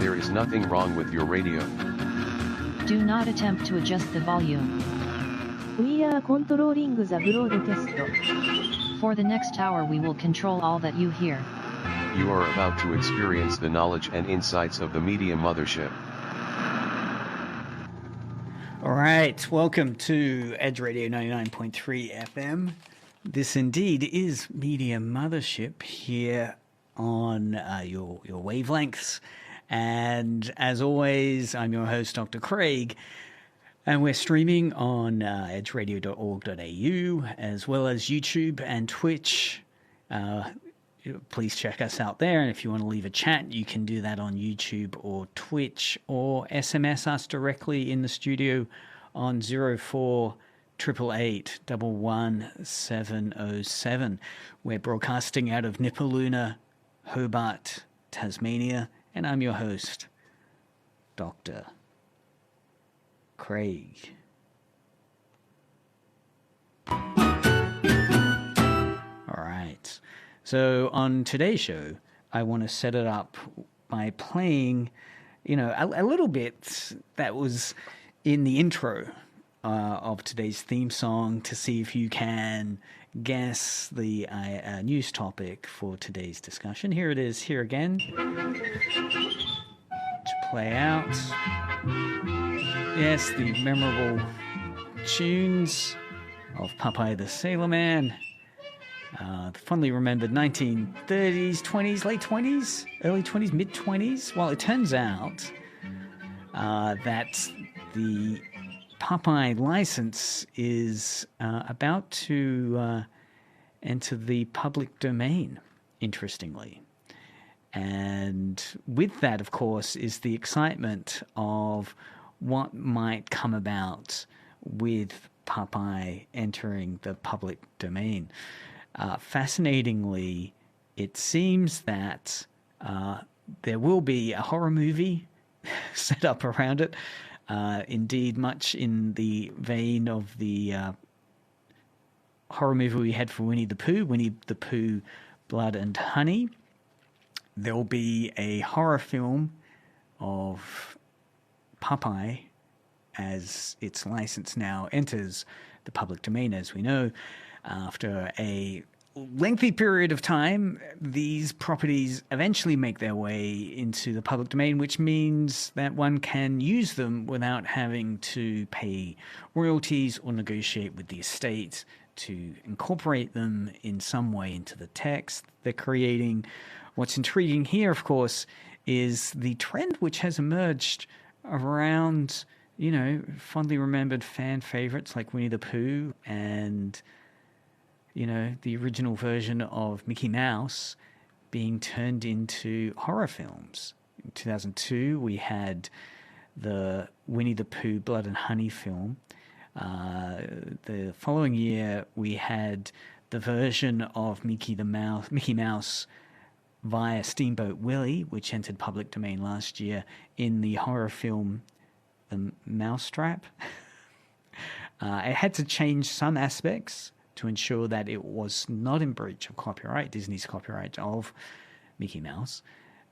There is nothing wrong with your radio. Do not attempt to adjust the volume. We are controlling the broadcast. For the next hour we will control all that you hear. You are about to experience the knowledge and insights of the Media Mothership. All right, welcome to Edge Radio 99.3 FM. This indeed is Media Mothership here on your wavelengths. And as always, I'm your host, Dr. Craig. And we're streaming on edgeradio.org.au as well as YouTube and Twitch. Please check us out there. And if you want to leave a chat, you can do that on YouTube or Twitch, or SMS us directly in the studio on 04 888 11707. We're broadcasting out of Nipaluna, Hobart, Tasmania. And I'm your host, Dr. Craig. All right. So on today's show, I want to set it up by playing, a little bit that was in the intro of today's theme song to see if you can guess the news topic for today's discussion. Here it is, here again. To play out. Yes, the memorable tunes of Popeye the Sailor Man. The fondly remembered 1930s, 20s, late 20s, early 20s, mid 20s. Well, it turns out that the Popeye license is about to enter the public domain, interestingly. And with that, of course, is the excitement of what might come about with Popeye entering the public domain. Fascinatingly, it seems that there will be a horror movie set up around it. Indeed, much in the vein of the horror movie we had for Winnie the Pooh, Blood and Honey. There'll be a horror film of Popeye as its license now enters the public domain. As we know, after a lengthy period of time, these properties eventually make their way into the public domain, which means that one can use them without having to pay royalties or negotiate with the estate to incorporate them in some way into the text they're creating. What's intriguing here, of course, is the trend which has emerged around, fondly remembered fan favorites like Winnie the Pooh and the original version of Mickey Mouse being turned into horror films. In 2002, we had the Winnie the Pooh Blood and Honey film. The following year, we had the version of Mickey Mouse via Steamboat Willie, which entered public domain last year in the horror film The Mousetrap. It had to change some aspects to ensure that it was not in breach of copyright, Disney's copyright of Mickey Mouse.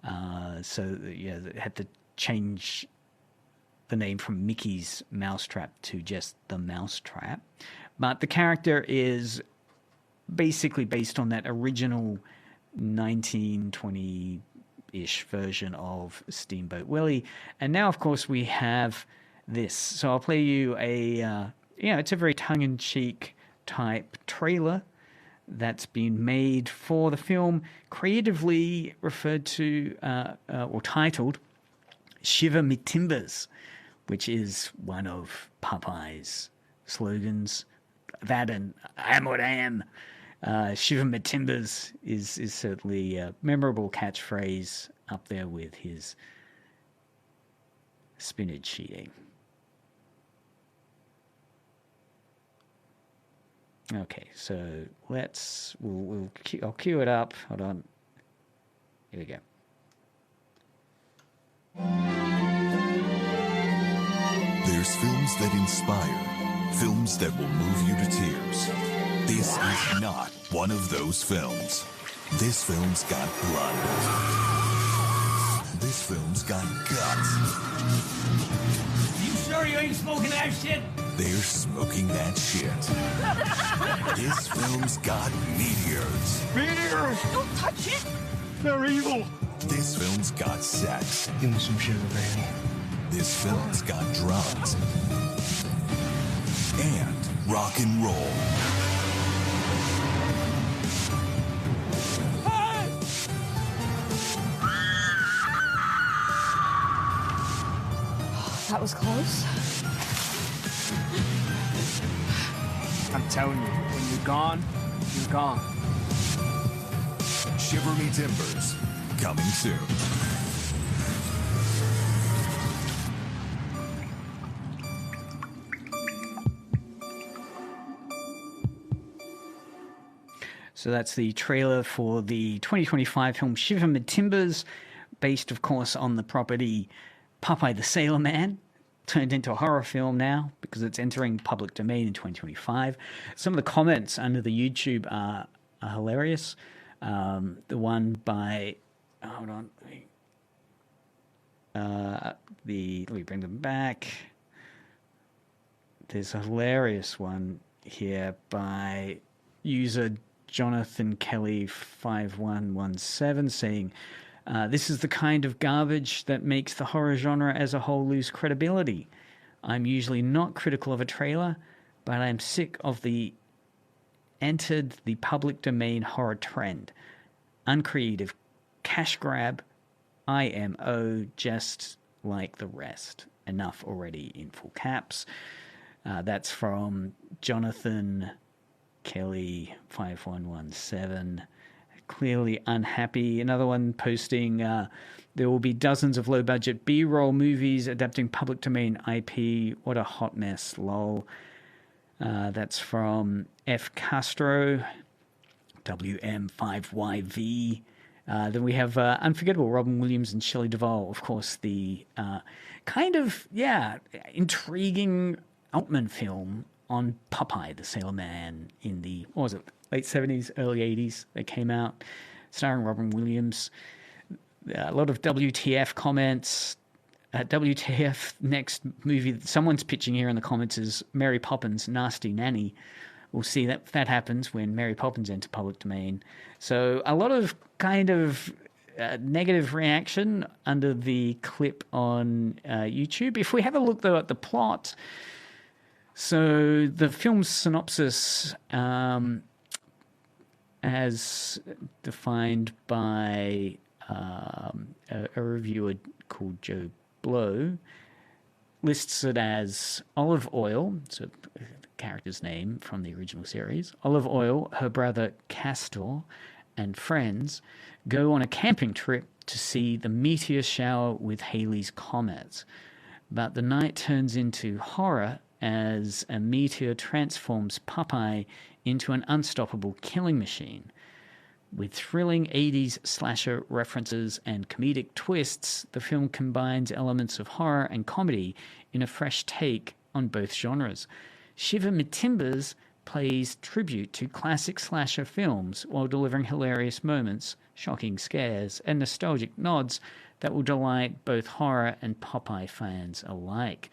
It had to change the name from Mickey's Mousetrap to just The Mousetrap. But the character is basically based on that original 1920-ish version of Steamboat Willie. And now, of course, we have this. So I'll play you it's a very tongue-in-cheek type trailer that's been made for the film, creatively referred to or titled Shiver Me Timbers, which is one of Popeye's slogans. That and I am what I am. Shiver Me Timbers is certainly a memorable catchphrase up there with his spinach eating. Okay, so I'll cue it up. Hold on. Here we go. There's films that inspire, films that will move you to tears. This is not one of those films. This film's got blood. This film's got guts. You sure you ain't smoking that shit? They're smoking that shit. This film's got meteors. Meteors! Don't touch it! They're evil! This film's got sex. Give me some sugar, baby. This film's got drugs. And rock and roll. That was close. I'm telling you, when you're gone, you're gone. Shiver Me Timbers, coming soon. So that's the trailer for the 2025 film Shiver Me Timbers, based, of course, on the property Popeye the Sailor Man, turned into a horror film now because it's entering public domain in 2025. Some of the comments under the YouTube are hilarious. The one by, hold on, let me bring them back. There's a hilarious one here by user Jonathan Kelly 5117 saying, this is the kind of garbage that makes the horror genre as a whole lose credibility. I'm usually not critical of a trailer, but I'm sick of the entered the public domain horror trend. Uncreative, cash grab, IMO, just like the rest. Enough already in full caps. That's from Jonathan Kelly 5117. Clearly unhappy. Another one posting, there will be dozens of low-budget B-roll movies adapting public domain IP. What a hot mess, lol. That's from F. Castro, WM5YV. Then we have Unforgettable, Robin Williams and Shelley Duvall. Of course, the intriguing Altman film on Popeye the Sailor Man in the, what was it, late 70s, early 80s. They came out, starring Robin Williams. A lot of WTF comments. WTF next movie someone's pitching here in the comments is Mary Poppins Nasty Nanny. We'll see that happens when Mary Poppins enter public domain. So a lot of kind of negative reaction under the clip on YouTube. If we have a look though at the plot, so the film's synopsis, as defined by a reviewer called Joe Blow, lists it as olive oil, so the character's name from the original series. Olive Oil, her brother Castor, and friends go on a camping trip to see the meteor shower with Halley's Comet. But the night turns into horror as a meteor transforms Popeye into an unstoppable killing machine. With thrilling 80s slasher references and comedic twists, the film combines elements of horror and comedy in a fresh take on both genres. Shiver Me Timbers plays tribute to classic slasher films while delivering hilarious moments, shocking scares, and nostalgic nods that will delight both horror and Popeye fans alike.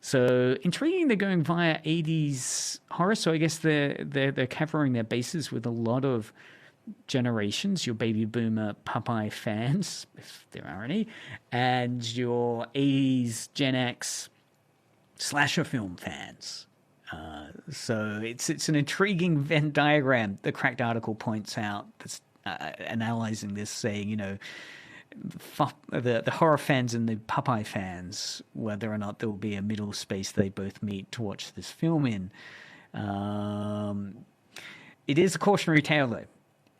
So intriguing, they're going via 80s horror. So I guess they're covering their bases with a lot of generations, your baby boomer Popeye fans, if there are any, and your 80s Gen X slasher film fans. So it's an intriguing Venn diagram. The Cracked article points out that's analyzing this, saying, the horror fans and the Popeye fans, whether or not there will be a middle space they both meet to watch this film in. It is a cautionary tale, though.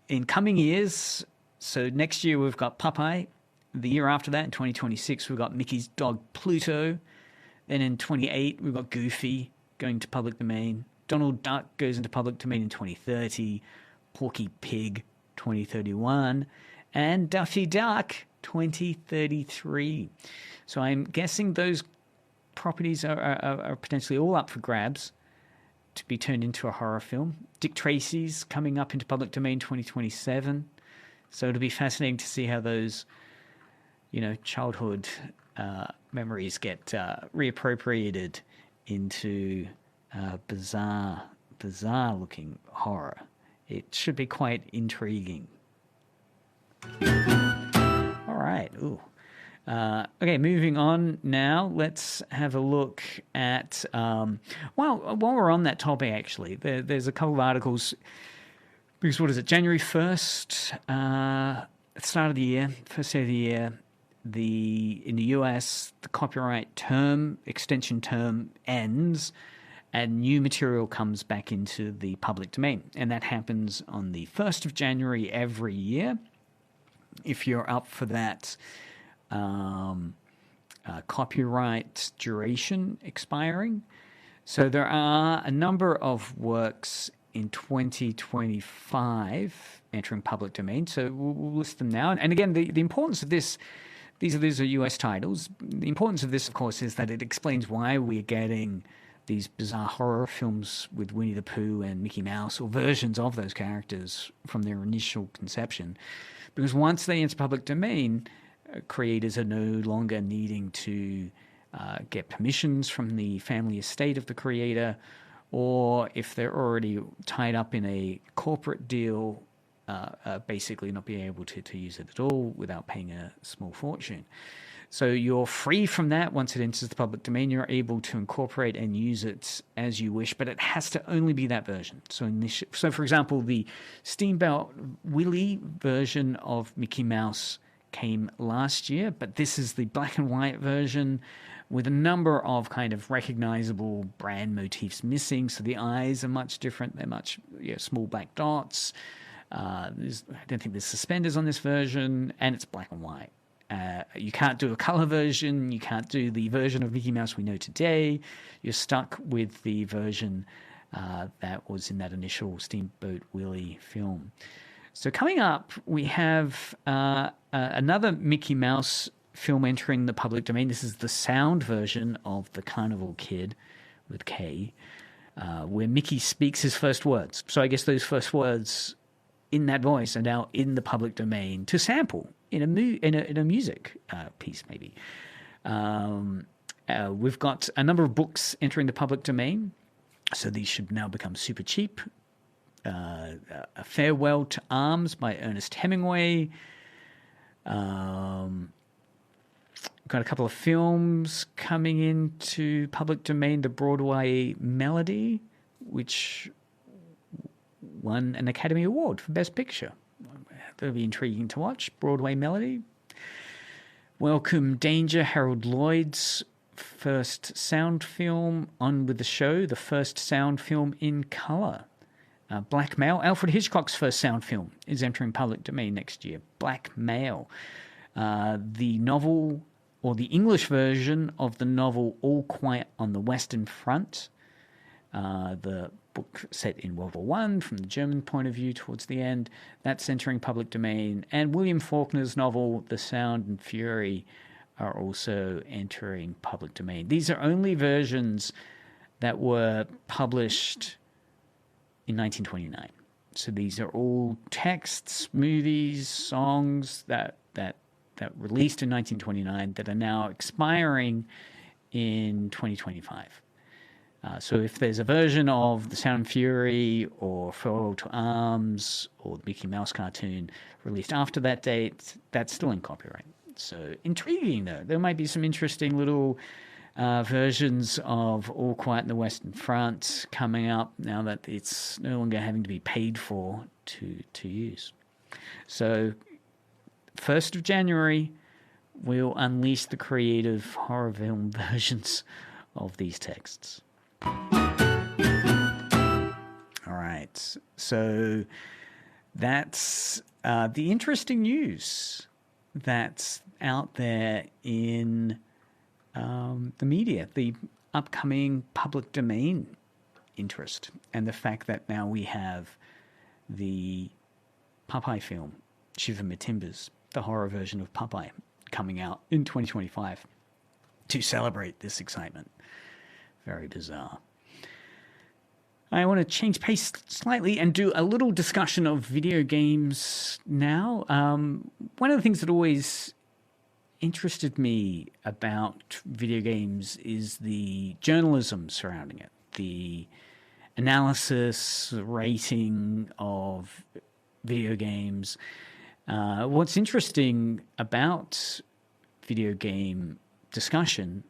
In coming years, so next year we've got Popeye. The year after that, in 2026, we've got Mickey's dog Pluto. Then in 28, we've got Goofy going to public domain. Donald Duck goes into public domain in 2030. Porky Pig, 2031. And Daffy Duck, 2033. So I'm guessing those properties are potentially all up for grabs to be turned into a horror film. Dick Tracy's coming up into public domain 2027. So it'll be fascinating to see how those childhood memories get reappropriated into bizarre looking horror. It should be quite intriguing. All right. Ooh. Okay, moving on now. Let's have a look at, while we're on that topic, actually, there's a couple of articles, because what is it, January 1st, at the start of the year, first day of the year, in the US, the copyright extension term ends, and new material comes back into the public domain. And that happens on the 1st of January every year. If you're up for that copyright duration expiring. So there are a number of works in 2025 entering public domain. So we'll list them now. And again, the importance of this, these are US titles. The importance of this, of course, is that it explains why we're getting these bizarre horror films with Winnie the Pooh and Mickey Mouse, or versions of those characters from their initial conception. Because once they enter public domain, creators are no longer needing to get permissions from the family estate of the creator, or if they're already tied up in a corporate deal, basically not being able to use it at all without paying a small fortune. So you're free from that. Once it enters the public domain, you're able to incorporate and use it as you wish, but it has to only be that version. So for example, the Steamboat Willie version of Mickey Mouse came last year, but this is the black and white version with a number of kind of recognizable brand motifs missing. So the eyes are much different. They're much small black dots. I don't think there's suspenders on this version, and it's black and white. You can't do a color version. You can't do the version of Mickey Mouse we know today. You're stuck with the version that was in that initial Steamboat Willie film. So coming up, we have another Mickey Mouse film entering the public domain. This is the sound version of The Carnival Kid with K, where Mickey speaks his first words. So I guess those first words in that voice are now in the public domain to sample in a music piece, maybe. We've got a number of books entering the public domain, so these should now become super cheap. A Farewell to Arms by Ernest Hemingway. Got a couple of films coming into public domain. The Broadway Melody, which won an Academy Award for Best Picture. That'll be intriguing to watch. Broadway Melody. Welcome Danger, Harold Lloyd's first sound film. On with the Show, the first sound film in colour. Black Male, Alfred Hitchcock's first sound film, is entering public domain next year. Black Male. The novel, or the English version of the novel All Quiet on the Western Front, the book set in World War I from the German point of view towards the end, that's entering public domain. And William Faulkner's novel The Sound and Fury are also entering public domain. These are only versions that were published in 1929. So these are all texts, movies, songs that released in 1929 that are now expiring in 2025. So if there's a version of The Sound and Fury or Farewell to Arms or the Mickey Mouse cartoon released after that date, that's still in copyright. So intriguing, though. There might be some interesting little versions of All Quiet in the Western Front coming up now that it's no longer having to be paid for to use. So 1st of January, we'll unleash the creative horror film versions of these texts. All right, so that's the interesting news that's out there in the media, the upcoming public domain interest, and the fact that now we have the Popeye film, Shiver Me Timbers, the horror version of Popeye, coming out in 2025 to celebrate this excitement. Very bizarre. I want to change pace slightly and do a little discussion of video games now. One of the things that always interested me about video games is the journalism surrounding it, the analysis, rating of video games. What's interesting about video game discussion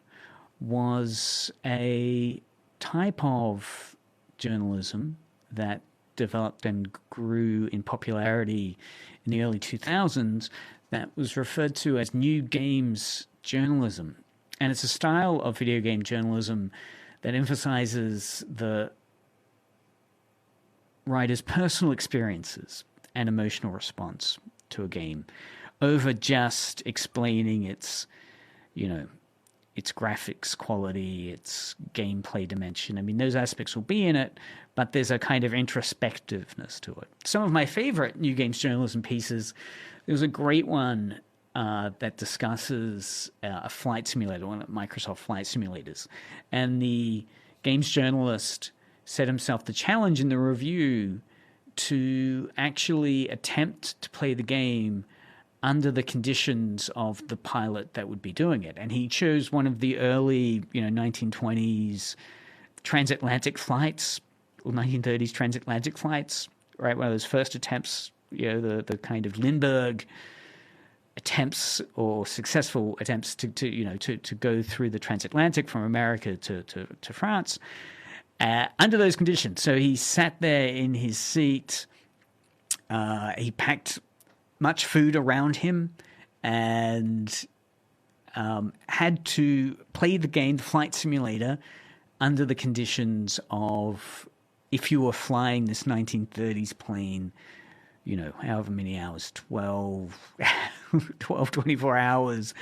was a type of journalism that developed and grew in popularity in the early 2000s that was referred to as new games journalism. And it's a style of video game journalism that emphasizes the writer's personal experiences and emotional response to a game over just explaining its, its graphics quality, its gameplay dimension. I mean, those aspects will be in it, but there's a kind of introspectiveness to it. Some of my favorite new games journalism pieces, there was a great one that discusses a flight simulator, one of Microsoft flight simulators. And the games journalist set himself the challenge in the review to actually attempt to play the game under the conditions of the pilot that would be doing it. And he chose one of the early, 1920s transatlantic flights, or 1930s transatlantic flights, right? One of those first attempts, the kind of Lindbergh attempts or successful attempts to go through the transatlantic from America to France under those conditions. So he sat there in his seat. He packed much food around him and had to play the game, the flight simulator, under the conditions of if you were flying this 1930s plane, however many hours, 24 hours.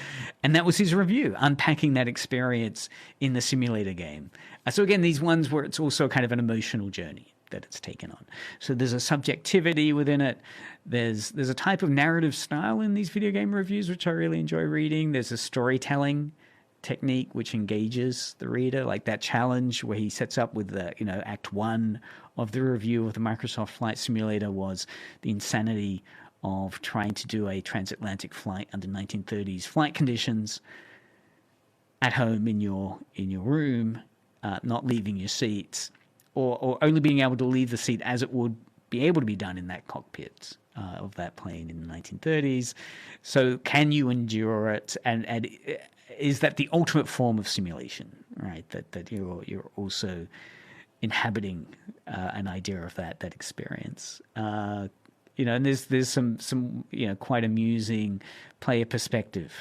And that was his review, unpacking that experience in the simulator game. So again, these ones where it's also kind of an emotional journey that it's taken on. So there's a subjectivity within it. There's a type of narrative style in these video game reviews, which I really enjoy reading. There's a storytelling technique which engages the reader, like that challenge where he sets up with the, Act 1 of the review of the Microsoft Flight Simulator was the insanity of trying to do a transatlantic flight under 1930s flight conditions at home in your room, not leaving your seats, or only being able to leave the seat as it would be able to be done in that cockpit of that plane in the 1930s. So can you endure it? And is that the ultimate form of simulation, right? That you're also inhabiting an idea of that experience. And there's some quite amusing player perspective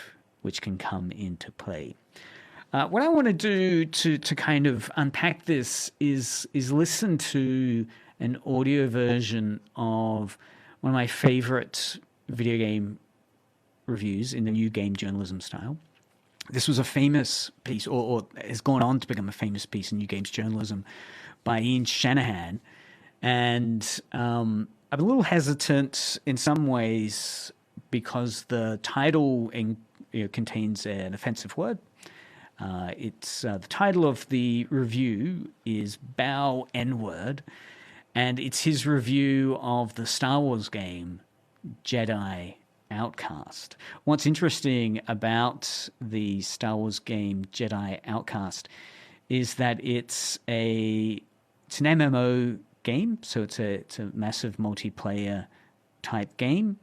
which can come into play. What I want to do to kind of unpack this is listen to an audio version of one of my favorite video game reviews in the new game journalism style. This was a famous piece, or has gone on to become a famous piece in new games journalism by Ian Shanahan. And I'm a little hesitant in some ways because the title contains an offensive word. It's the title of the review is Bow N-Word, and it's his review of the Star Wars game Jedi Outcast. What's interesting about the Star Wars game Jedi Outcast is that it's an MMO game, so it's a massive multiplayer type game,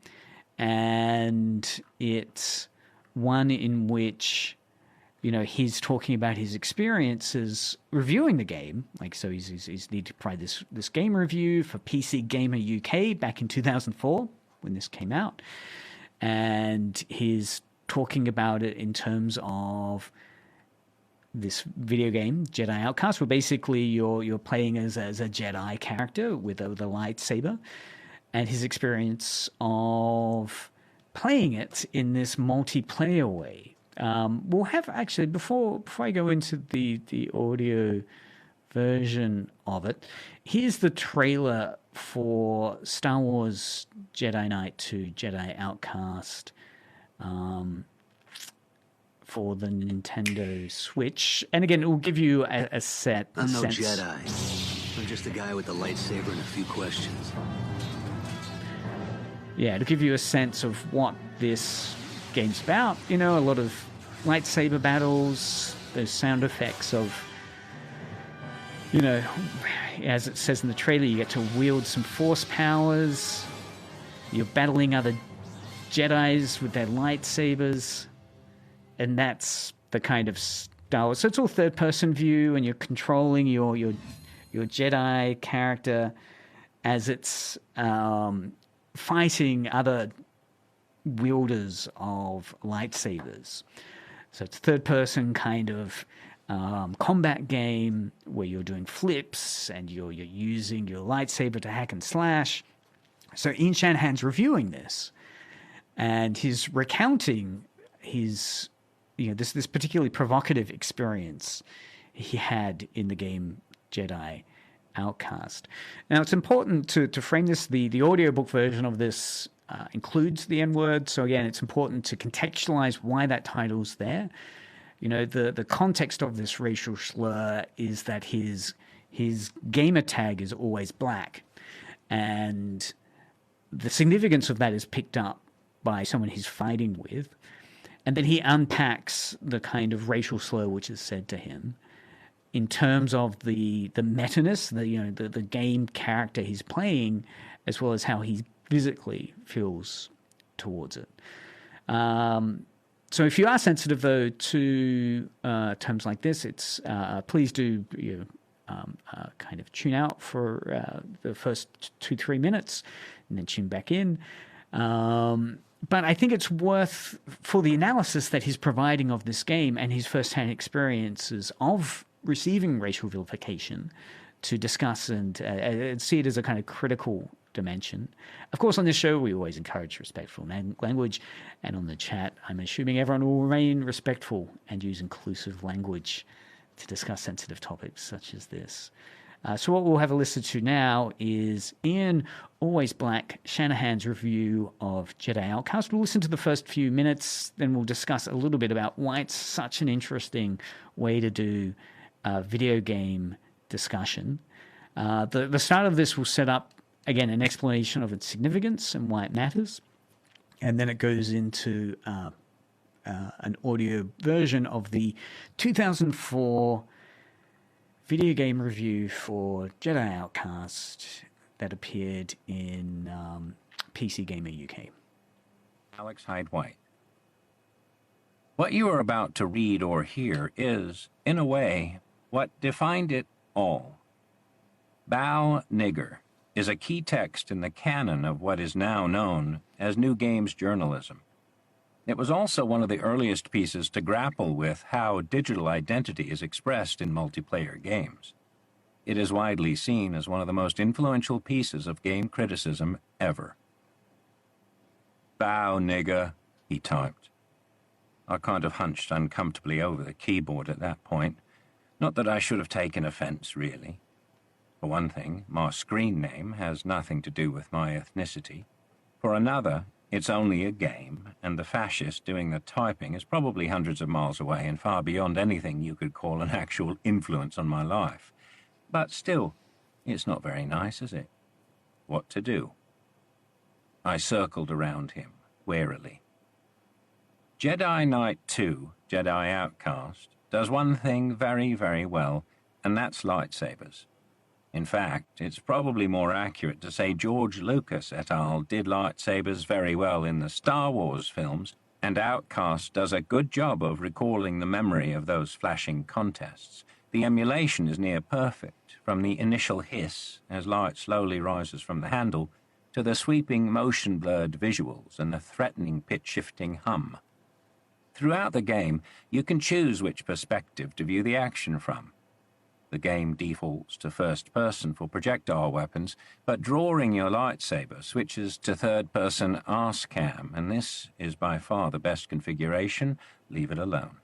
and it's one in which he's talking about his experiences reviewing the game. Like, so he's need to provide this game review for PC Gamer UK back in 2004 when this came out. And he's talking about it in terms of this video game, Jedi Outcast, where basically you're playing as a Jedi character with a lightsaber, and his experience of playing it in this multiplayer way. We'll have, actually, before I go into the audio version of it, here's the trailer for Star Wars Jedi Knight II, Jedi Outcast, for the Nintendo Switch. And again, it will give you a sense. I'm no Jedi. I'm just a guy with a lightsaber and a few questions. Yeah, to give you a sense of what this game's about. You know, a lot of lightsaber battles, those sound effects of, you know, as it says in the trailer, you get to wield some force powers. You're battling other Jedis with their lightsabers, and that's the kind of style. So it's all third-person view, and you're controlling your Jedi character as it's fighting other wielders of lightsabers. So it's third-person kind of combat game where you're doing flips and you're using your lightsaber to hack and slash. So Ian Shanahan's reviewing this, and he's recounting his, you know, this particularly provocative experience he had in the game Jedi Outcast. Now, it's important to frame this. The audiobook version of this includes the N-word, so again, it's important to contextualize why that title's there. You know, the context of this racial slur is that his gamer tag is always black, and the significance of that is picked up by someone he's fighting with, and then he unpacks the kind of racial slur which is said to him in terms of the meta-ness, the game character he's playing, as well as how he physically feels towards it. So if you are sensitive, though, to terms like this, it's please do kind of tune out for the first 2-3 minutes and then tune back in. But I think it's worth, for the analysis that he's providing of this game and his first-hand experiences of receiving racial vilification, to discuss and see it as a kind of critical dimension. Of course, on this show, we always encourage respectful language, and on the chat, I'm assuming everyone will remain respectful and use inclusive language to discuss sensitive topics such as this. So what we'll have a listen to now is Ian Always Black Shanahan's review of Jedi Outcast. We'll listen to the first few minutes, then we'll discuss a little bit about why it's such an interesting way to do video game discussion. The start of this will set up, again, an explanation of its significance and why it matters, and then it goes into an audio version of the 2004 video game review for Jedi Outcast that appeared in PC Gamer UK. Alex Hyde-White. What you are about to read or hear is, in a way, what defined it all. Bow Nigger is a key text in the canon of what is now known as new games journalism. It was also one of the earliest pieces to grapple with how digital identity is expressed in multiplayer games. It is widely seen as one of the most influential pieces of game criticism ever. Bow nigger, he typed. I kind of hunched uncomfortably over the keyboard at that point. Not that I should have taken offense, really. For one thing, my screen name has nothing to do with my ethnicity. For another, it's only a game, and the fascist doing the typing is probably hundreds of miles away and far beyond anything you could call an actual influence on my life. But still, it's not very nice, is it? What to do? I circled around him, warily. Jedi Knight II, Jedi Outcast, does one thing very, very well, and that's lightsabers. In fact, it's probably more accurate to say George Lucas et al. Did lightsabers very well in the Star Wars films, and Outcast does a good job of recalling the memory of those flashing contests. The emulation is near perfect, from the initial hiss as light slowly rises from the handle, to the sweeping motion-blurred visuals and the threatening pitch-shifting hum. Throughout the game, you can choose which perspective to view the action from. The game defaults to first-person for projectile weapons, but drawing your lightsaber switches to third-person arse cam, and this is by far the best configuration. Leave it alone.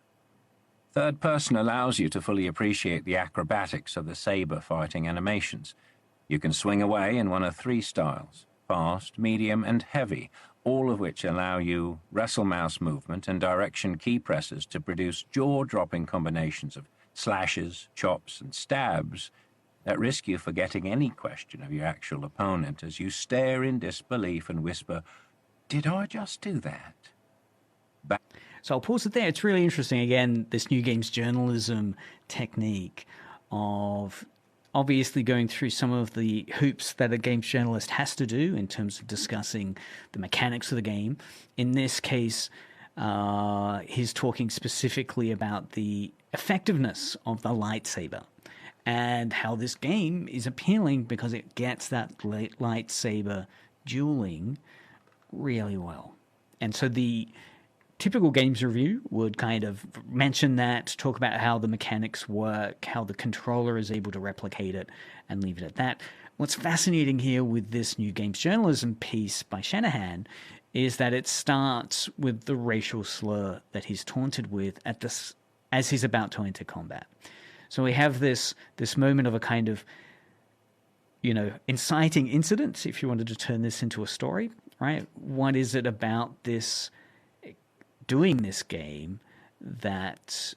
Third-person allows you to fully appreciate the acrobatics of the saber-fighting animations. You can swing away in one of three styles: fast, medium, and heavy, all of which allow you wrestle mouse movement and direction key presses to produce jaw-dropping combinations of slashes, chops, and stabs that risk you forgetting any question of your actual opponent as you stare in disbelief and whisper, "Did I just do that?" So I'll pause it there. It's really interesting. Again, this new games journalism technique of obviously going through some of the hoops that a games journalist has to do in terms of discussing the mechanics of the game. In this case, he's talking specifically about the effectiveness of the lightsaber and how this game is appealing because it gets that lightsaber dueling really well. And so the typical games review would kind of mention that, talk about how the mechanics work, how the controller is able to replicate it, and leave it at that. What's fascinating here with this new games journalism piece by Shanahan is that it starts with the racial slur that he's taunted with at this as he's about to enter combat. So we have this moment of a kind of, inciting incident, if you wanted to turn this into a story, right? What is it about this doing this game that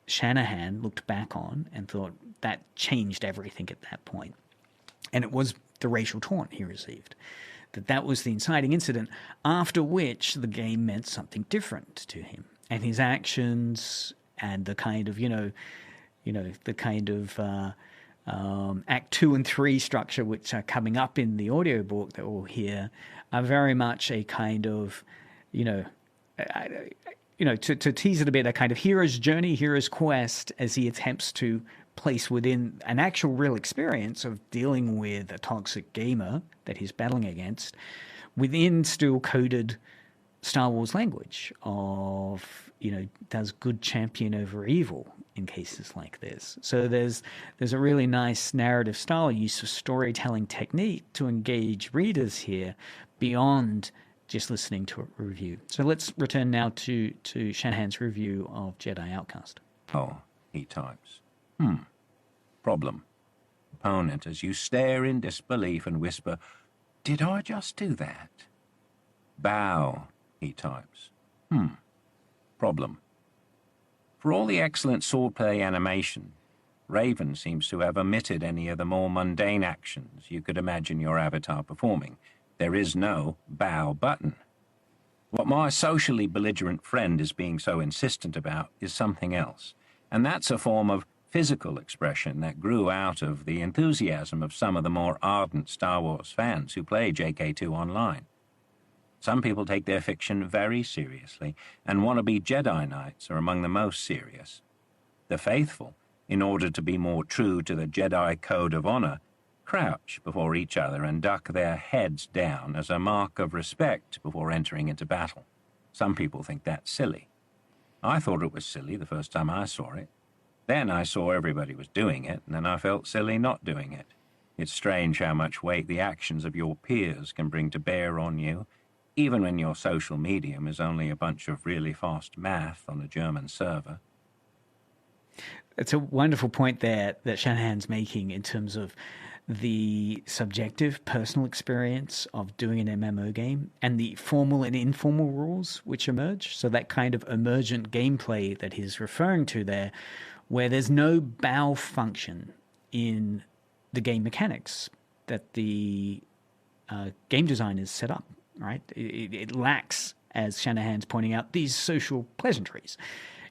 Shanahan looked back on and thought that changed everything at that point? And it was the racial taunt he received. That was the inciting incident, after which the game meant something different to him. And his actions and the kind of, Act 2 and 3 structure, which are coming up in the audiobook that we'll hear, are very much a kind of, to tease it a bit, a kind of hero's journey, hero's quest, as he attempts to place within an actual real experience of dealing with a toxic gamer that he's battling against, within still coded Star Wars language of, does good champion over evil in cases like this. So there's a really nice narrative style use of storytelling technique to engage readers here beyond just listening to a review. So let's return now to Shanahan's review of Jedi Outcast. Oh, he types. Problem. Opponent, as you stare in disbelief and whisper, "Did I just do that?" Bow, he types. Problem. For all the excellent swordplay animation, Raven seems to have omitted any of the more mundane actions you could imagine your avatar performing. There is no bow button. What my socially belligerent friend is being so insistent about is something else, and that's a form of physical expression that grew out of the enthusiasm of some of the more ardent Star Wars fans who play JK2 online. Some people take their fiction very seriously, and wannabe Jedi Knights are among the most serious. The faithful, in order to be more true to the Jedi code of honor, crouch before each other and duck their heads down as a mark of respect before entering into battle. Some people think that's silly. I thought it was silly the first time I saw it. Then I saw everybody was doing it, and then I felt silly not doing it. It's strange how much weight the actions of your peers can bring to bear on you, even when your social medium is only a bunch of really fast math on a German server. It's a wonderful point there that Shanahan's making in terms of the subjective personal experience of doing an MMO game and the formal and informal rules which emerge. So that kind of emergent gameplay that he's referring to there, where there's no bow function in the game mechanics that the game designers set up, right? It lacks, as Shanahan's pointing out, these social pleasantries.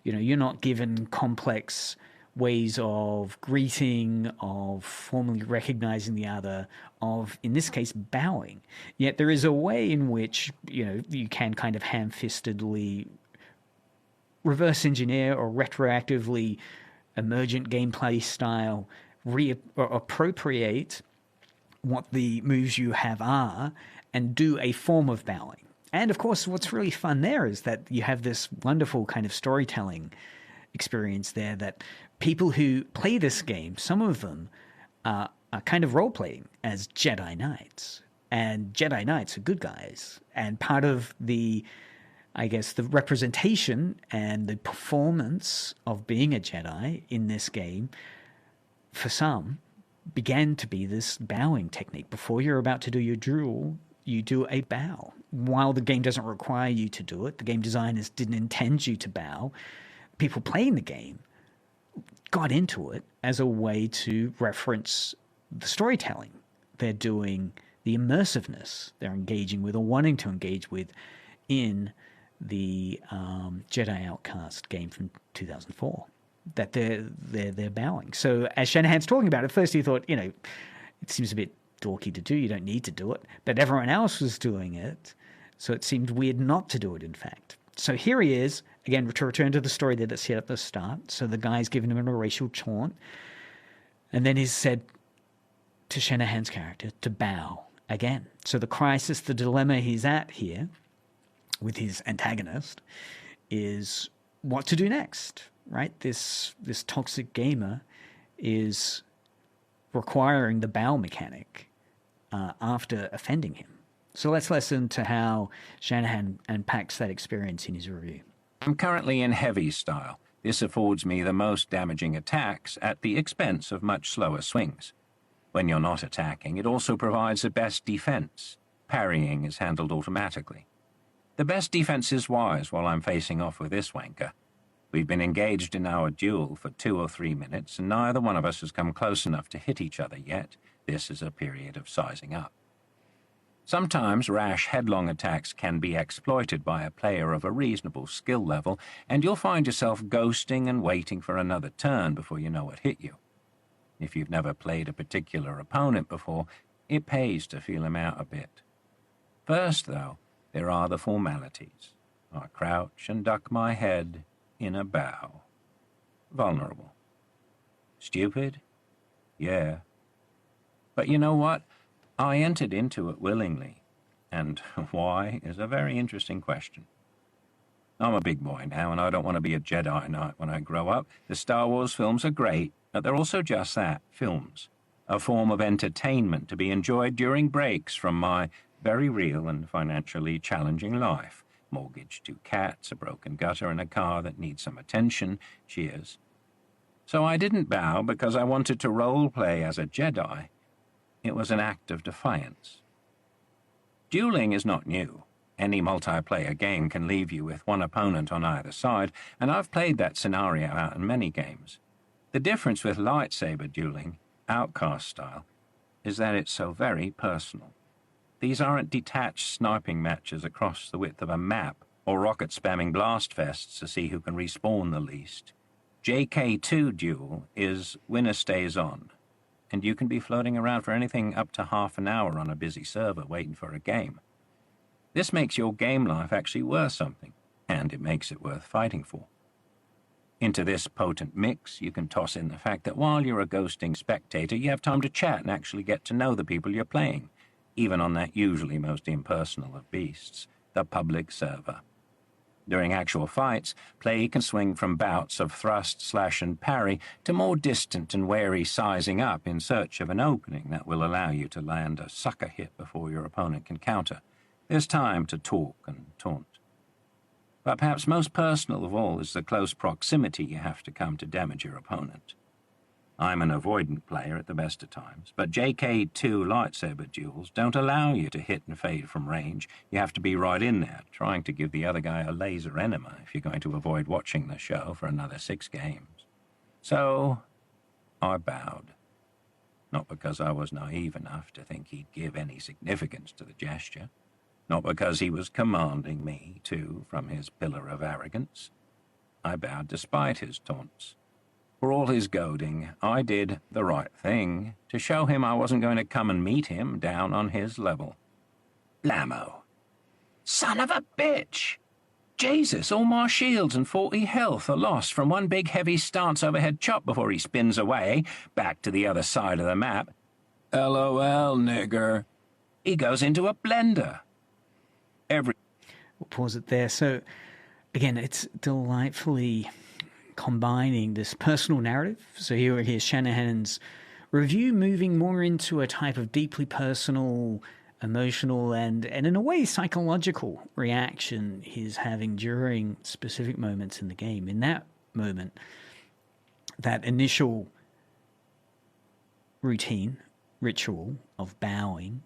You're not given complex ways of greeting, of formally recognizing the other, of, in this case, bowing. Yet there is a way in which, you can kind of ham-fistedly reverse engineer or retroactively emergent gameplay style or appropriate what the moves you have are and do a form of bowing. And of course, what's really fun there is that you have this wonderful kind of storytelling experience there that people who play this game, some of them are kind of role-playing as Jedi Knights. And Jedi Knights are good guys. And part of the representation and the performance of being a Jedi in this game, for some, began to be this bowing technique. Before you're about to do your duel, you do a bow. While the game doesn't require you to do it, the game designers didn't intend you to bow, people playing the game got into it as a way to reference the storytelling they're doing, the immersiveness they're engaging with or wanting to engage with in the Jedi Outcast game from 2004, that they're bowing. So as Shanahan's talking about it, at first he thought, it seems a bit dorky to do. You don't need to do it. But everyone else was doing it, so it seemed weird not to do it, in fact. So here he is, again, to return to the story that set at the start. So the guy's given him a racial taunt, and then he's said to Shanahan's character to bow again. So the crisis, the dilemma he's at here with his antagonist is what to do next, right? This toxic gamer is requiring the bow mechanic after offending him. So let's listen to how Shanahan unpacks that experience in his review. I'm currently in heavy style. This affords me the most damaging attacks at the expense of much slower swings. When you're not attacking, it also provides the best defense. Parrying is handled automatically. The best defense is wise while I'm facing off with this wanker. We've been engaged in our duel for 2 or 3 minutes, and neither one of us has come close enough to hit each other yet. This is a period of sizing up. Sometimes rash, headlong attacks can be exploited by a player of a reasonable skill level, and you'll find yourself ghosting and waiting for another turn before you know what hit you. If you've never played a particular opponent before, it pays to feel him out a bit. First, though, there are the formalities. I crouch and duck my head in a bow. Vulnerable. Stupid? Yeah. But you know what? I entered into it willingly, and why is a very interesting question. I'm a big boy now, and I don't want to be a Jedi Knight when I grow up. The Star Wars films are great, but they're also just that, films. A form of entertainment to be enjoyed during breaks from my very real and financially challenging life. Mortgage, 2 cats, a broken gutter, and a car that needs some attention. Cheers. So I didn't bow because I wanted to role-play as a Jedi. It was an act of defiance. Dueling is not new. Any multiplayer game can leave you with one opponent on either side, and I've played that scenario out in many games. The difference with lightsaber dueling, Outcast style, is that it's so very personal. These aren't detached sniping matches across the width of a map or rocket-spamming blast fests to see who can respawn the least. JK2 duel is winner stays on, and you can be floating around for anything up to half an hour on a busy server waiting for a game. This makes your game life actually worth something, and it makes it worth fighting for. Into this potent mix, you can toss in the fact that while you're a ghosting spectator, you have time to chat and actually get to know the people you're playing, even on that usually most impersonal of beasts, the public server. During actual fights, play can swing from bouts of thrust, slash, and parry to more distant and wary sizing up in search of an opening that will allow you to land a sucker hit before your opponent can counter. There's time to talk and taunt. But perhaps most personal of all is the close proximity you have to come to damage your opponent. I'm an avoidant player at the best of times, but JK2 lightsaber duels don't allow you to hit and fade from range. You have to be right in there, trying to give the other guy a laser enema if you're going to avoid watching the show for another 6 games. So, I bowed. Not because I was naive enough to think he'd give any significance to the gesture. Not because he was commanding me to from his pillar of arrogance. I bowed despite his taunts. For all his goading, I did the right thing to show him I wasn't going to come and meet him down on his level. Blammo. Son of a bitch! Jesus, all my shields and 40 health are lost from one big heavy stance overhead chop before he spins away, back to the other side of the map. LOL, nigger. He goes into a blender. We'll pause it there. So, again, it's delightfully combining this personal narrative. So here's Shanahan's review moving more into a type of deeply personal, emotional, and in a way psychological reaction he's having during specific moments in the game. In that moment, that initial routine, ritual of bowing,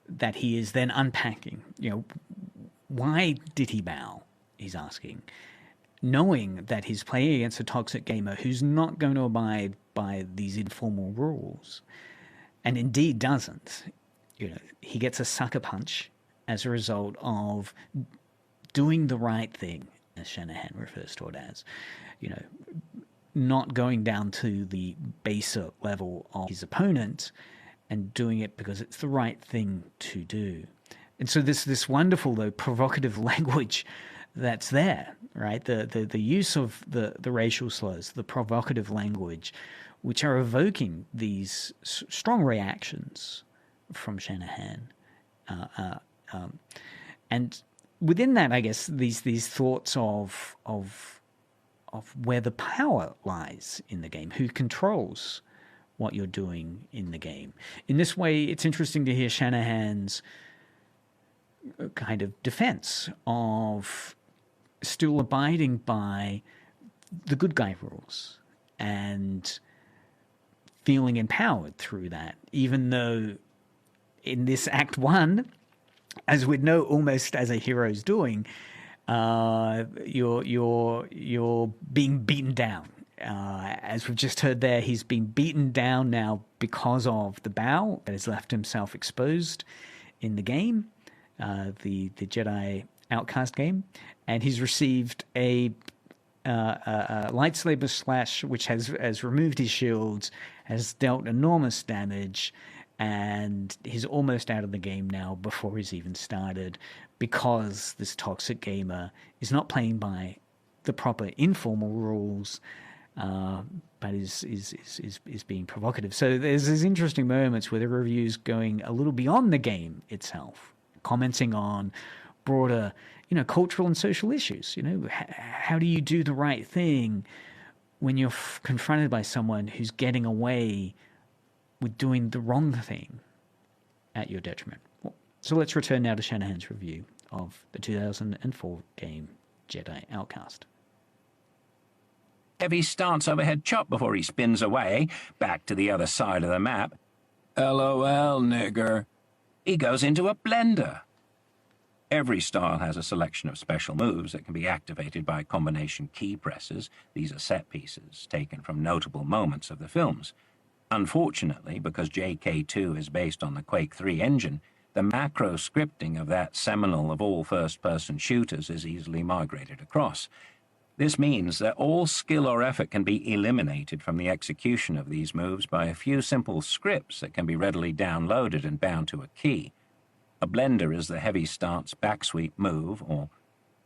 that he is then unpacking. Why did he bow? He's asking. Knowing that he's playing against a toxic gamer who's not going to abide by these informal rules, and indeed doesn't. He gets a sucker punch as a result of doing the right thing, as Shanahan refers to it as, you know, not going down to the baser level of his opponent and doing it because it's the right thing to do. And so this wonderful, though, provocative language that's there, right? The use of the racial slurs, the provocative language, which are evoking these strong reactions from Shanahan. And within that, I guess, these thoughts of where the power lies in the game, who controls what you're doing in the game. In this way, it's interesting to hear Shanahan's kind of defense of still abiding by the good guy rules and feeling empowered through that, even though in this Act 1, as we'd know almost as a hero's doing, you're being beaten down. As we've just heard there, he's been beaten down now because of the bow that has left himself exposed in the game, the Jedi Outcast game, and he's received a lightsaber slash which has removed his shields, has dealt enormous damage, and he's almost out of the game now before he's even started, because this toxic gamer is not playing by the proper informal rules, but is being provocative. So there's these interesting moments where the review's going a little beyond the game itself, commenting on broader, cultural and social issues. How do you do the right thing when you're confronted by someone who's getting away with doing the wrong thing at your detriment? So let's return now to Shanahan's review of the 2004 game Jedi Outcast. Heavy stance overhead chop before he spins away, back to the other side of the map. LOL, nigger. He goes into a blender. Every style has a selection of special moves that can be activated by combination key presses. These are set pieces taken from notable moments of the films. Unfortunately, because JK2 is based on the Quake 3 engine, the macro scripting of that seminal of all first-person shooters is easily migrated across. This means that all skill or effort can be eliminated from the execution of these moves by a few simple scripts that can be readily downloaded and bound to a key. A blender is the heavy stance backsweep move, or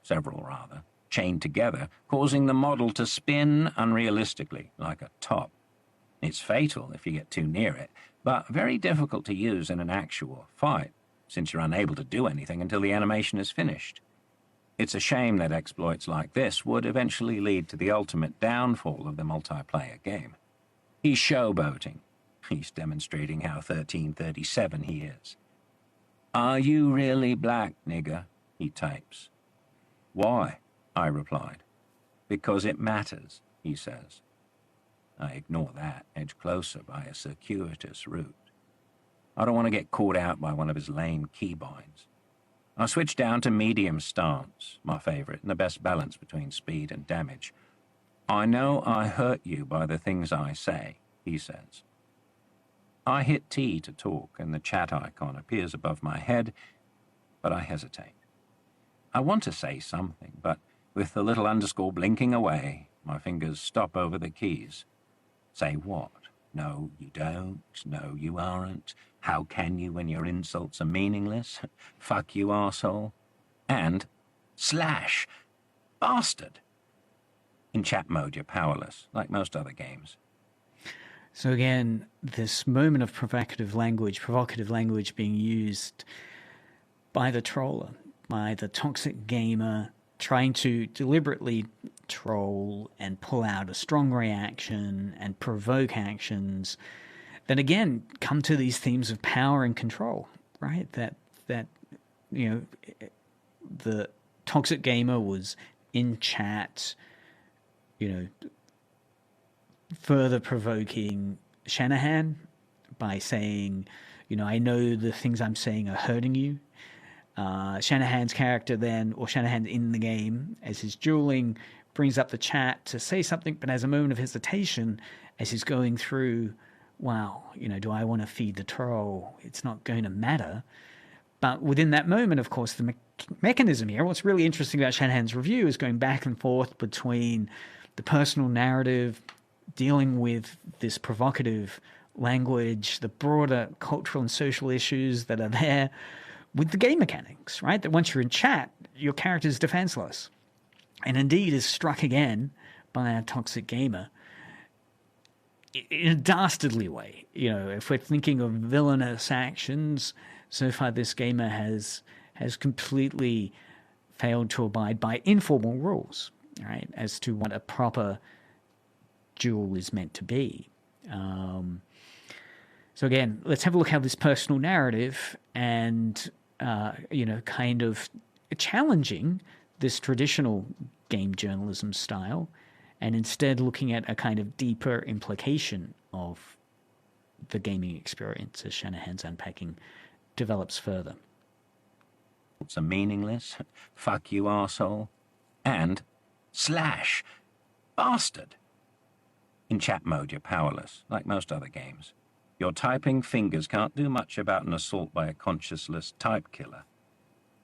several rather, chained together, causing the model to spin unrealistically, like a top. It's fatal if you get too near it, but very difficult to use in an actual fight, since you're unable to do anything until the animation is finished. It's a shame that exploits like this would eventually lead to the ultimate downfall of the multiplayer game. He's showboating. He's demonstrating how 1337 he is. Are you really black, nigger? He types. Why? I replied. Because it matters, he says. I ignore that, edge closer by a circuitous route. I don't want to get caught out by one of his lame keybinds. I switch down to medium stance, my favorite, and the best balance between speed and damage. I know I hurt you by the things I say, he says. I hit T to talk, and the chat icon appears above my head, but I hesitate. I want to say something, but with the little underscore blinking away, my fingers stop over the keys. Say what? No, you don't. No, you aren't. How can you when your insults are meaningless? Fuck you, arsehole. And slash. Bastard. In chat mode, you're powerless, like most other games. So again, this moment of provocative language being used by the troller, by the toxic gamer, trying to deliberately troll and pull out a strong reaction and provoke actions that again come to these themes of power and control, right? That the toxic gamer was in chat, further provoking Shanahan by saying, I know the things I'm saying are hurting you. Shanahan's character then, or Shanahan in the game, as he's dueling, brings up the chat to say something, but has a moment of hesitation as he's going through, do I want to feed the troll? It's not going to matter. But within that moment, of course, the mechanism here. What's really interesting about Shanahan's review is going back and forth between the personal narrative, dealing with this provocative language, the broader cultural and social issues that are there, with the game mechanics, right? That once you're in chat, your character's defenseless. And indeed is struck again by a toxic gamer in a dastardly way. You know, if we're thinking of villainous actions, so far this gamer has completely failed to abide by informal rules, right, as to what a proper duel is meant to be. So again, let's have a look how this personal narrative and, kind of challenging this traditional game journalism style, and instead looking at a kind of deeper implication of the gaming experience as Shanahan's unpacking develops further. It's a meaningless, fuck you arsehole, and slash, bastard. In chat mode, you're powerless, like most other games. Your typing fingers can't do much about an assault by a conscienceless type killer.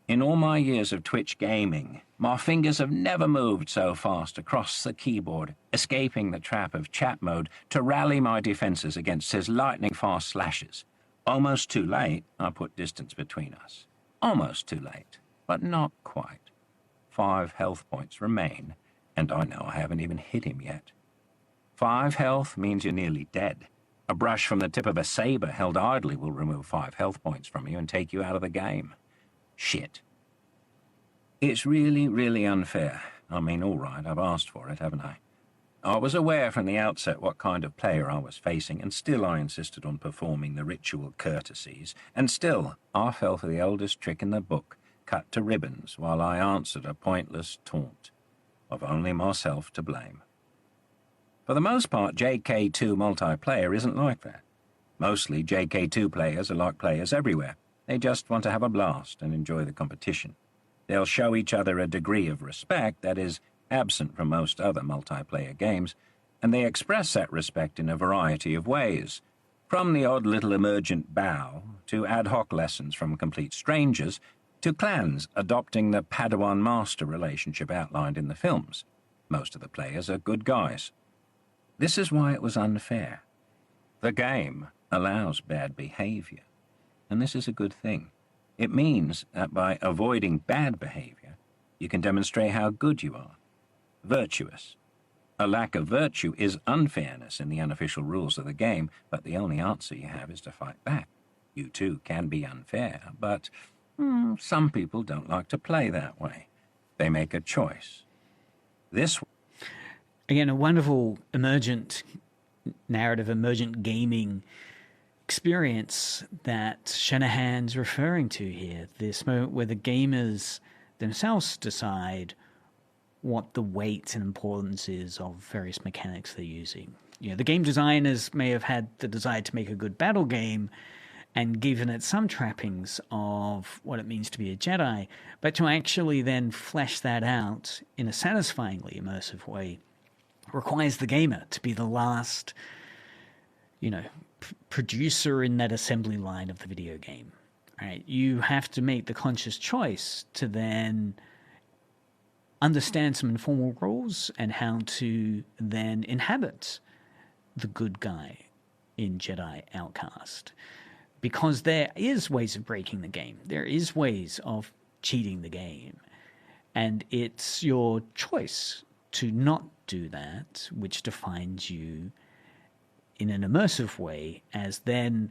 In all my years of Twitch gaming, my fingers have never moved so fast across the keyboard, escaping the trap of chat mode to rally my defenses against his lightning-fast slashes. Almost too late, I put distance between us. Almost too late, but not quite. 5 health points remain, and I know I haven't even hit him yet. 5 health means you're nearly dead. A brush from the tip of a saber held idly will remove 5 health points from you and take you out of the game. Shit. It's really, really unfair. I mean, all right, I've asked for it, haven't I? I was aware from the outset what kind of player I was facing, and still I insisted on performing the ritual courtesies, and still I fell for the oldest trick in the book, cut to ribbons, while I answered a pointless taunt. I've only myself to blame. For the most part, JK2 multiplayer isn't like that. Mostly, JK2 players are like players everywhere. They just want to have a blast and enjoy the competition. They'll show each other a degree of respect that is absent from most other multiplayer games, and they express that respect in a variety of ways, from the odd little emergent bow, to ad hoc lessons from complete strangers, to clans adopting the Padawan-master relationship outlined in the films. Most of the players are good guys. This is why it was unfair. The game allows bad behavior, and this is a good thing. It means that by avoiding bad behavior, you can demonstrate how good you are. Virtuous. A lack of virtue is unfairness in the unofficial rules of the game, but the only answer you have is to fight back. You too can be unfair, but some people don't like to play that way. They make a choice. This Again, a wonderful emergent narrative, emergent gaming experience that Shanahan's referring to here. This moment where the gamers themselves decide what the weight and importance is of various mechanics they're using. You know, the game designers may have had the desire to make a good battle game and given it some trappings of what it means to be a Jedi, but to actually then flesh that out in a satisfyingly immersive way requires the gamer to be the last, producer in that assembly line of the video game. Right? You have to make the conscious choice to then understand some informal rules and how to then inhabit the good guy in Jedi Outcast. Because there is ways of breaking the game. There is ways of cheating the game. And it's your choice to not do that which defines you in an immersive way as then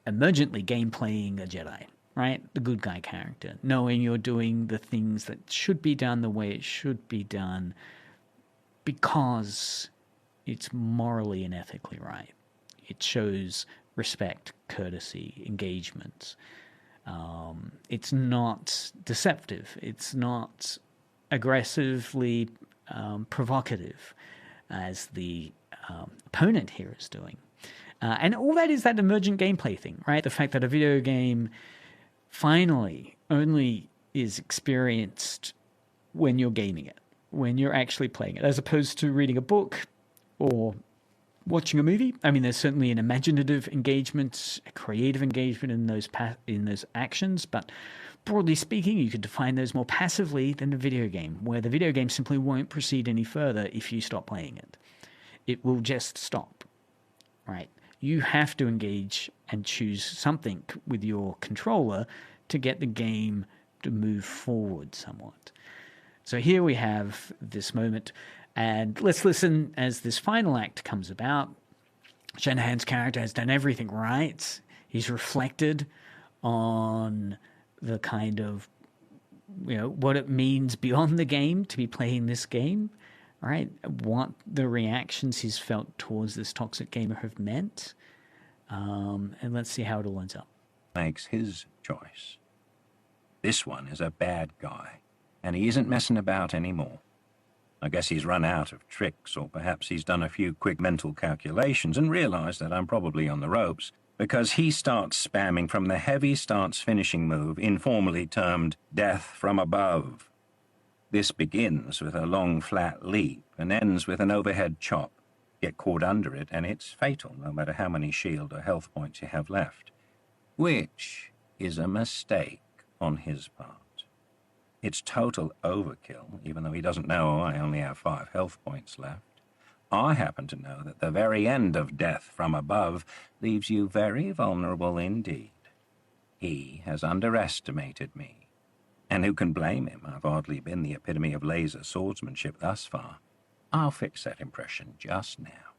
emergently game-playing a Jedi, right? The good guy character, knowing you're doing the things that should be done the way it should be done because it's morally and ethically right. It shows respect, courtesy, engagement. It's not deceptive. It's not aggressively provocative as the opponent here is doing. And all that is that emergent gameplay thing, right? The fact that a video game finally only is experienced when you're gaming it, when you're actually playing it, as opposed to reading a book or watching a movie. I mean, there's certainly an imaginative engagement, a creative engagement in those actions, but Broadly speaking, you could define those more passively than a video game, where the video game simply won't proceed any further if you stop playing it. It will just stop, right? You have to engage and choose something with your controller to get the game to move forward somewhat. So here we have this moment, and let's listen as this final act comes about. Shanahan's character has done everything right. He's reflected on the kind of, what it means beyond the game to be playing this game, right? What the reactions he's felt towards this toxic gamer have meant. And let's see how it all ends up. Makes his choice. This one is a bad guy, and he isn't messing about anymore. I guess he's run out of tricks, or perhaps he's done a few quick mental calculations and realized that I'm probably on the ropes, because he starts spamming from the heavy starts finishing move, informally termed death from above. This begins with a long flat leap and ends with an overhead chop. Get caught under it and it's fatal, no matter how many shield or health points you have left. Which is a mistake on his part. It's total overkill, even though he doesn't know I only have 5 health points left. I happen to know that the very end of death from above leaves you very vulnerable indeed. He has underestimated me. And who can blame him? I've hardly been the epitome of laser swordsmanship thus far. I'll fix that impression just now.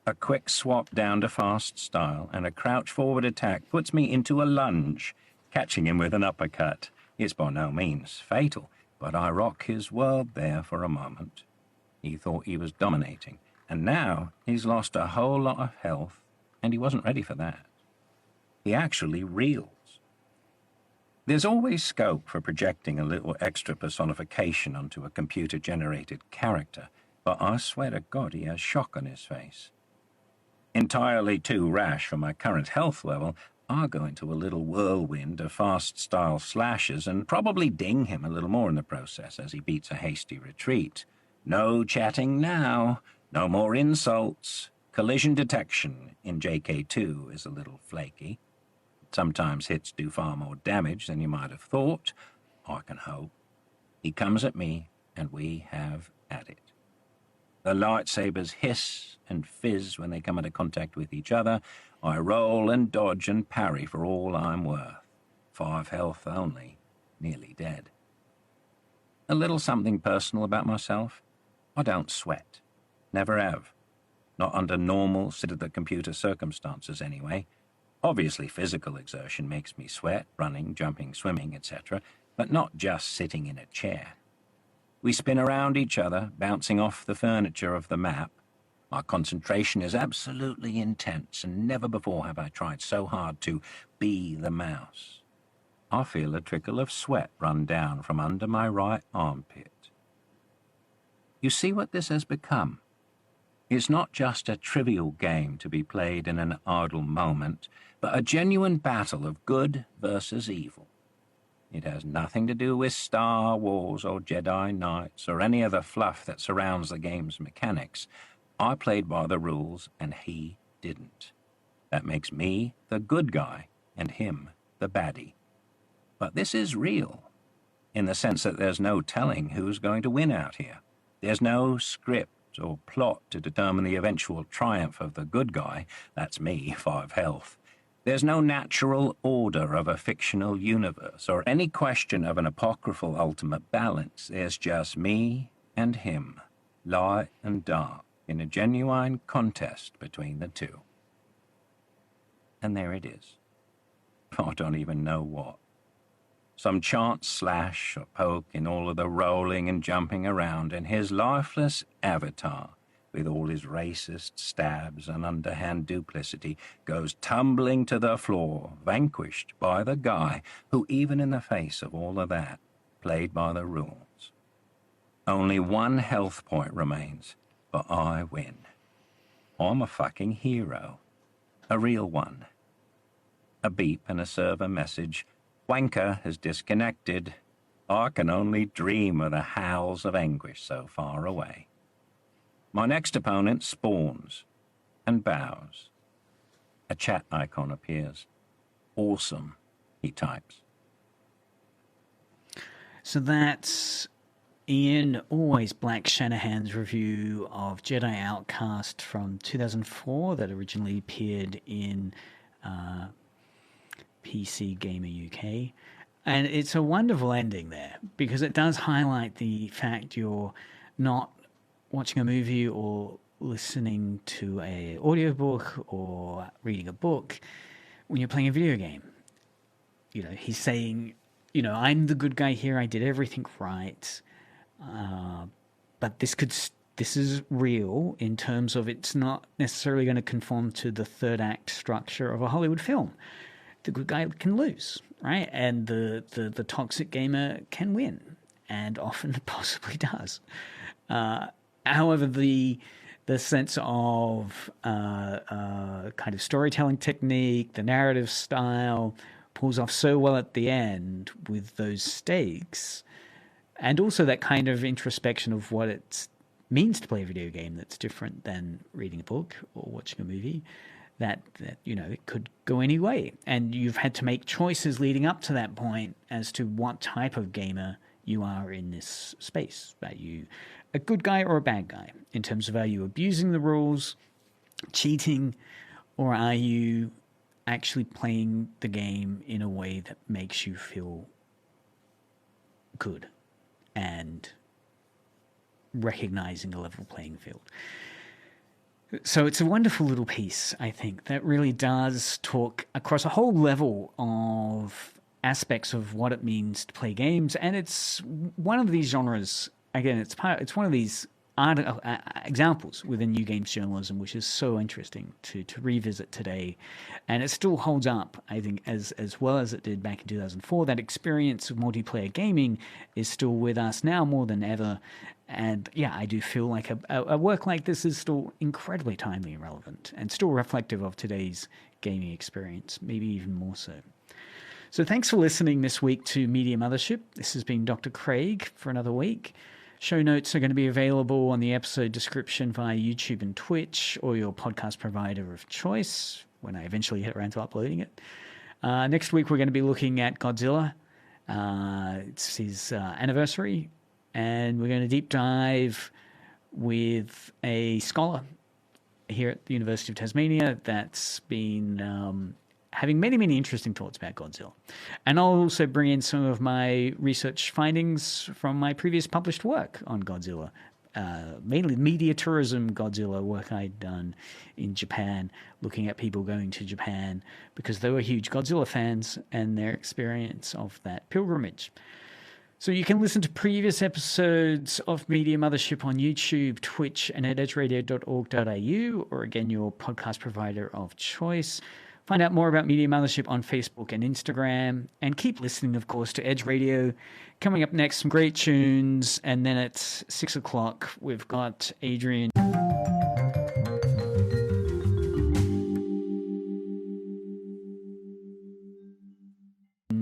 A quick swap down to fast style and a crouch forward attack puts me into a lunge, catching him with an uppercut. It's by no means fatal, but I rock his world there for a moment. He thought he was dominating, and now he's lost a whole lot of health, and he wasn't ready for that. He actually reels. There's always scope for projecting a little extra personification onto a computer-generated character, but I swear to God he has shock on his face. Entirely too rash for my current health level, I'll go into a little whirlwind of fast-style slashes and probably ding him a little more in the process as he beats a hasty retreat. No chatting now. No more insults. Collision detection in JK2 is a little flaky. Sometimes hits do far more damage than you might have thought. I can hope. He comes at me, and we have at it. The lightsabers hiss and fizz when they come into contact with each other. I roll and dodge and parry for all I'm worth. 5 health only, nearly dead. A little something personal about myself. I don't sweat. Never have. Not under normal, sit-at-the-computer circumstances, anyway. Obviously, physical exertion makes me sweat, running, jumping, swimming, etc., but not just sitting in a chair. We spin around each other, bouncing off the furniture of the map. My concentration is absolutely intense, and never before have I tried so hard to be the mouse. I feel a trickle of sweat run down from under my right armpit. You see what this has become? It's not just a trivial game to be played in an idle moment, but a genuine battle of good versus evil. It has nothing to do with Star Wars or Jedi Knights or any other fluff that surrounds the game's mechanics. I played by the rules and he didn't. That makes me the good guy and him the baddie. But this is real, in the sense that there's no telling who's going to win out here. There's no script or plot to determine the eventual triumph of the good guy. That's me, 5 health. There's no natural order of a fictional universe or any question of an apocryphal ultimate balance. There's just me and him, light and dark, in a genuine contest between the two. And there it is. I don't even know what. Some chance slash or poke in all of the rolling and jumping around, and his lifeless avatar, with all his racist stabs and underhand duplicity, goes tumbling to the floor, vanquished by the guy who, even in the face of all of that, played by the rules. Only 1 health point remains, but I win. I'm a fucking hero. A real one. A beep and a server message. Wanker has disconnected. I can only dream of the howls of anguish so far away. My next opponent spawns and bows. A chat icon appears. Awesome, he types. So that's Ian Always Black Shanahan's review of Jedi Outcast from 2004 that originally appeared in PC Gamer UK. And it's a wonderful ending there because it does highlight the fact you're not watching a movie or listening to an audiobook or reading a book when you're playing a video game. You know, he's saying, you know, I'm the good guy here. I did everything right. But this is real in terms of it's not necessarily going to conform to the third act structure of a Hollywood film. The good guy can lose, right? And the toxic gamer can win, and often possibly does. However, the sense of kind of storytelling technique, the narrative style, pulls off so well at the end with those stakes, and also that kind of introspection of what it means to play a video game that's different than reading a book or watching a movie. That you know, it could go any way, and you've had to make choices leading up to that point as to what type of gamer you are in this space. Are you a good guy or a bad guy in terms of, are you abusing the rules, cheating, or are you actually playing the game in a way that makes you feel good and recognizing a level playing field? So it's a wonderful little piece, I think, that really does talk across a whole level of aspects of what it means to play games. And it's one of these genres, again, it's one of these examples within new games journalism, which is so interesting to revisit today. And it still holds up, I think, as well as it did back in 2004. That experience of multiplayer gaming is still with us now more than ever. And yeah, I do feel like a work like this is still incredibly timely and relevant and still reflective of today's gaming experience, maybe even more so. So thanks for listening this week to Media Mothership. This has been Dr. Craig for another week. Show notes are going to be available on the episode description via YouTube and Twitch or your podcast provider of choice when I eventually get around to uploading it. Next week, we're going to be looking at Godzilla. It's his anniversary. And we're going to deep dive with a scholar here at the University of Tasmania that's been having many, many interesting thoughts about Godzilla. And I'll also bring in some of my research findings from my previous published work on Godzilla, mainly media tourism Godzilla work I'd done in Japan, looking at people going to Japan because they were huge Godzilla fans and their experience of that pilgrimage. So you can listen to previous episodes of Media Mothership on YouTube, Twitch, and at edgeradio.org.au, or again, your podcast provider of choice. Find out more about Media Mothership on Facebook and Instagram, and keep listening, of course, to Edge Radio. Coming up next, some great tunes, and then at 6 o'clock, we've got Adrian.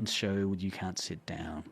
Show You Can't Sit Down.